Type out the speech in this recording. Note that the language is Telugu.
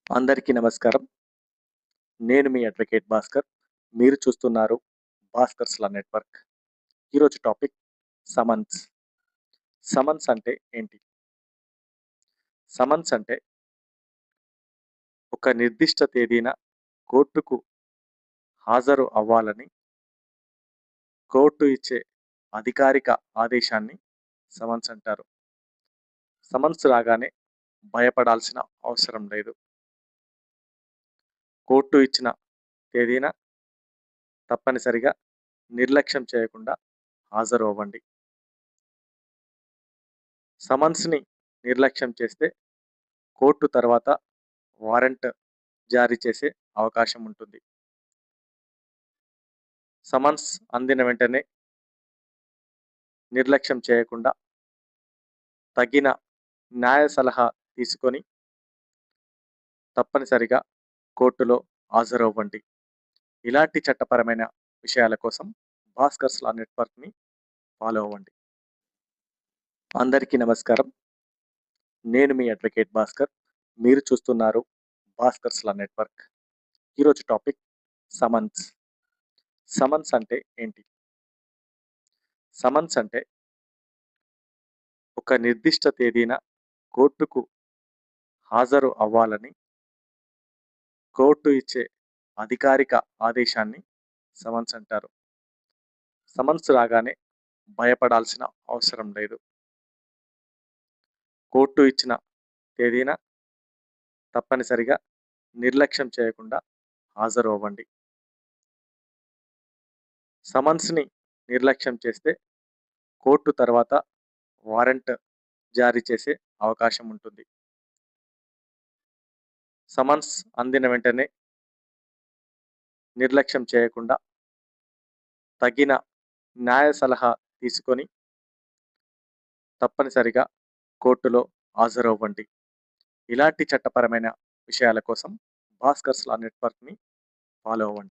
అందరికీ నమస్కారం. నేను మీ అడ్వకేట్ భాస్కర్. మీరు చూస్తున్నారు 'భాస్కర్స్ లా నెట్వర్క్'. ఈరోజు టాపిక్ సమన్స్. సమన్స్ అంటే ఏంటి? సమన్స్ అంటే ఒక నిర్దిష్ట తేదీన కోర్టుకు హాజరు అవ్వాలని కోర్టు ఇచ్చే అధికారిక ఆదేశాన్ని సమన్స్ అంటారు. సమన్స్ రాగానే భయపడాల్సిన అవసరం లేదు. కోర్టు ఇచ్చిన తేదీన తప్పనిసరిగా నిర్లక్ష్యం చేయకుండా హాజరు అవ్వండి. సమన్స్‌ని నిర్లక్ష్యం చేస్తే కోర్టు తర్వాత వారెంట్ జారీ చేసే అవకాశం ఉంటుంది. సమన్స్ అందిన వెంటనే నిర్లక్ష్యం చేయకుండా తగిన న్యాయ సలహా తీసుకొని తప్పనిసరిగా కోర్టులో హాజరవ్వండి. ఇలాంటి చట్టపరమైన విషయాల కోసం భాస్కర్స్ లా నెట్వర్క్‌ని ఫాలో అవ్వండి. అందరికీ నమస్కారం. నేను మీ అడ్వకేట్ భాస్కర్. మీరు చూస్తున్నారు భాస్కర్స్ లా నెట్వర్క్. ఈరోజు టాపిక్ సమన్స్. సమన్స్ అంటే ఏంటి? సమన్స్ అంటే ఒక నిర్దిష్ట తేదీన కోర్టుకు హాజరు అవ్వాలని కోర్టు ఇచ్చే అధికారిక ఆదేశాన్ని సమన్స్ అంటారు. సమన్స్ రాగానే భయపడాల్సిన అవసరం లేదు. కోర్టు ఇచ్చిన తేదీన తప్పనిసరిగా నిర్లక్ష్యం చేయకుండా హాజరు అవ్వండి. సమన్స్‌ని నిర్లక్ష్యం చేస్తే కోర్టు తర్వాత వారెంట్ జారీ చేసే అవకాశం ఉంటుంది. సమన్స్ అందిన వెంటనే నిర్లక్ష్యం చేయకుండా తగిన న్యాయ సలహా తీసుకొని తప్పనిసరిగా కోర్టులో హాజరవ్వండి. ఇలాంటి చట్టపరమైన విషయాల కోసం భాస్కర్స్ లా నెట్వర్క్‌ని ఫాలో అవ్వండి.